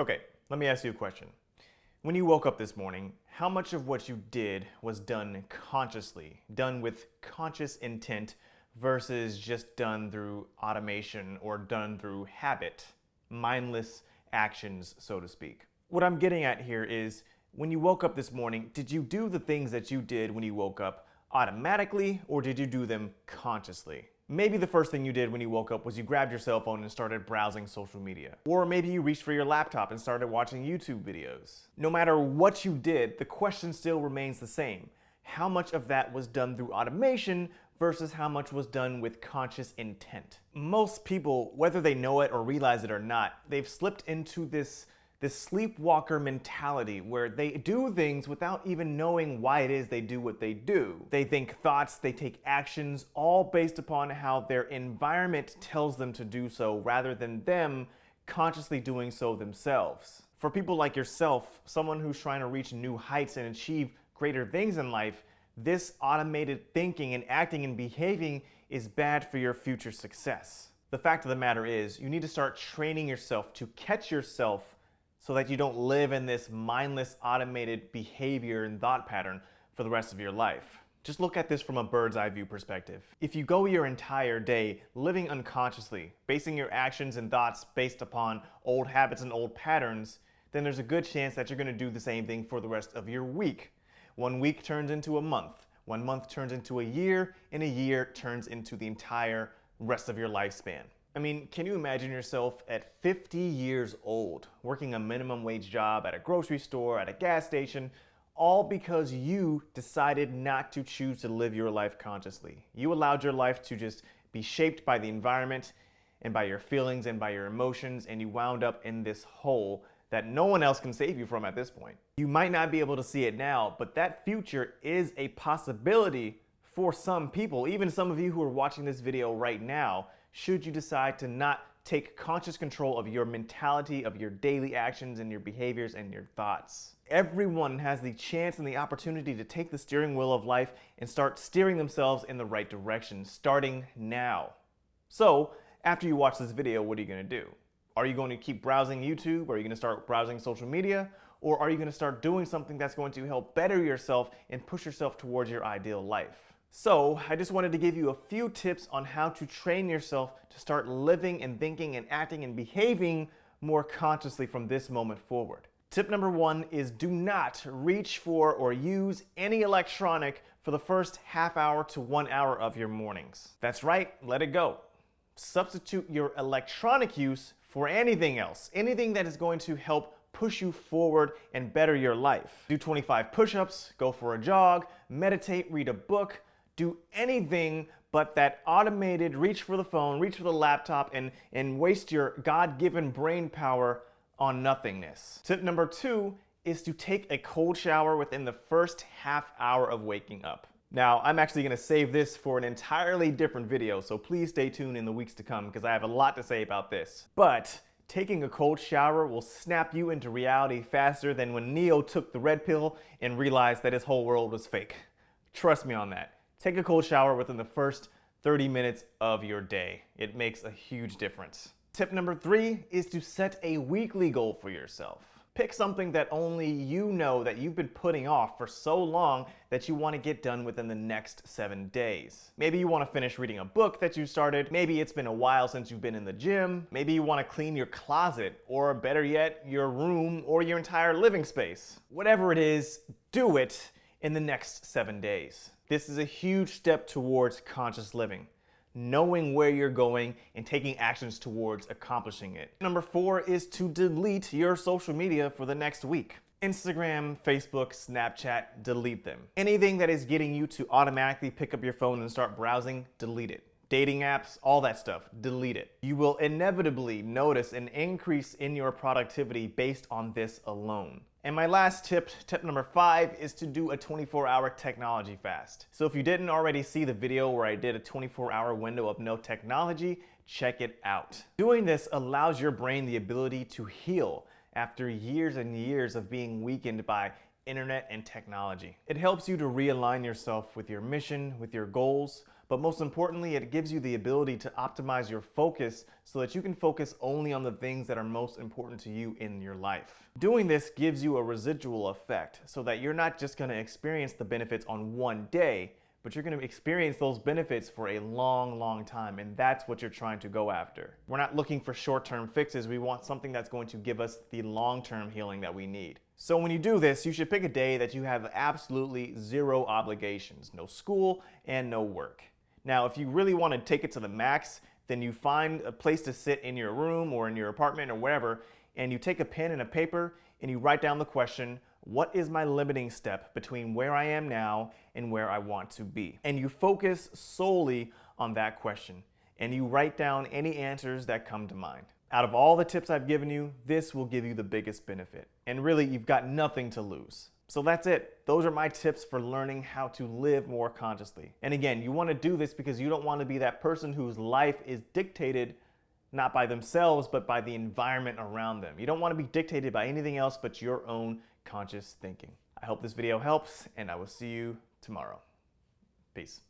Okay, let me ask you a question. When you woke up this morning, how much of what you did was done consciously, done with conscious intent versus just done through automation or done through habit, mindless actions, so to speak? What I'm getting at here is when you woke up this morning, did you do the things that you did when you woke up automatically or did you do them consciously? Maybe the first thing you did when you woke up was you grabbed your cell phone and started browsing social media. Or maybe you reached for your laptop and started watching YouTube videos. No matter what you did, the question still remains the same. How much of that was done through automation versus how much was done with conscious intent? Most people, whether they know it or realize it or not, they've slipped into this sleepwalker mentality where they do things without even knowing why it is they do what they do. They think thoughts, they take actions, all based upon how their environment tells them to do so rather than them consciously doing so themselves. For people like yourself, someone who's trying to reach new heights and achieve greater things in life, this automated thinking and acting and behaving is bad for your future success. The fact of the matter is, you need to start training yourself to catch yourself so that you don't live in this mindless automated behavior and thought pattern for the rest of your life. Just look at this from a bird's eye view perspective. If you go your entire day living unconsciously, basing your actions and thoughts based upon old habits and old patterns, then there's a good chance that you're going to do the same thing for the rest of your week. 1 week turns into a month, 1 month turns into a year, and a year turns into the entire rest of your lifespan. I mean, can you imagine yourself at 50 years old, working a minimum wage job at a grocery store, at a gas station, all because you decided not to choose to live your life consciously? You allowed your life to just be shaped by the environment and by your feelings and by your emotions, and you wound up in this hole that no one else can save you from at this point. You might not be able to see it now, but that future is a possibility for some people, even some of you who are watching this video right now, should you decide to not take conscious control of your mentality, of your daily actions and your behaviors and your thoughts. Everyone has the chance and the opportunity to take the steering wheel of life and start steering themselves in the right direction, starting now. So, after you watch this video, what are you going to do? Are you going to keep browsing YouTube? Are you going to start browsing social media? Or are you going to start doing something that's going to help better yourself and push yourself towards your ideal life? So, I just wanted to give you a few tips on how to train yourself to start living and thinking and acting and behaving more consciously from this moment forward. Tip number 1 is do not reach for or use any electronic for the first half hour to 1 hour of your mornings. That's right, let it go. Substitute your electronic use for anything else, anything that is going to help push you forward and better your life. Do 25 push-ups, go for a jog, meditate, read a book, do anything but that automated reach for the phone, reach for the laptop, and waste your God-given brain power on nothingness. Tip number 2 is to take a cold shower within the first half hour of waking up. Now, I'm actually going to save this for an entirely different video, so please stay tuned in the weeks to come because I have a lot to say about this. But taking a cold shower will snap you into reality faster than when Neo took the red pill and realized that his whole world was fake. Trust me on that. Take a cold shower within the first 30 minutes of your day. It makes a huge difference. Tip number 3 is to set a weekly goal for yourself. Pick something that only you know that you've been putting off for so long that you want to get done within the next 7 days. Maybe you want to finish reading a book that you started. Maybe it's been a while since you've been in the gym. Maybe you want to clean your closet, or better yet, your room or your entire living space. Whatever it is, do it in the next 7 days. This is a huge step towards conscious living, knowing where you're going and taking actions towards accomplishing it. Number 4 is to delete your social media for the next week. Instagram, Facebook, Snapchat, delete them. Anything that is getting you to automatically pick up your phone and start browsing, delete it. Dating apps, all that stuff, delete it. You will inevitably notice an increase in your productivity based on this alone. And my last tip, tip number 5, is to do a 24-hour technology fast. So if you didn't already see the video where I did a 24-hour window of no technology, check it out. Doing this allows your brain the ability to heal after years and years of being weakened by internet and technology. It helps you to realign yourself with your mission, with your goals, But most importantly, it gives you the ability to optimize your focus so that you can focus only on the things that are most important to you in your life. Doing this gives you a residual effect so that you're not just going to experience the benefits on one day, but you're going to experience those benefits for a long, long time, and that's what you're trying to go after. We're not looking for short-term fixes. We want something that's going to give us the long-term healing that we need. So when you do this, you should pick a day that you have absolutely zero obligations, no school and no work. Now, if you really want to take it to the max, then you find a place to sit in your room or in your apartment or wherever, and you take a pen and a paper and you write down the question, what is my limiting step between where I am now and where I want to be? And you focus solely on that question, and you write down any answers that come to mind. Out of all the tips I've given you, this will give you the biggest benefit. And really, you've got nothing to lose. So that's it. Those are my tips for learning how to live more consciously. And again, you want to do this because you don't want to be that person whose life is dictated not by themselves, but by the environment around them. You don't want to be dictated by anything else but your own conscious thinking. I hope this video helps, and I will see you tomorrow. Peace.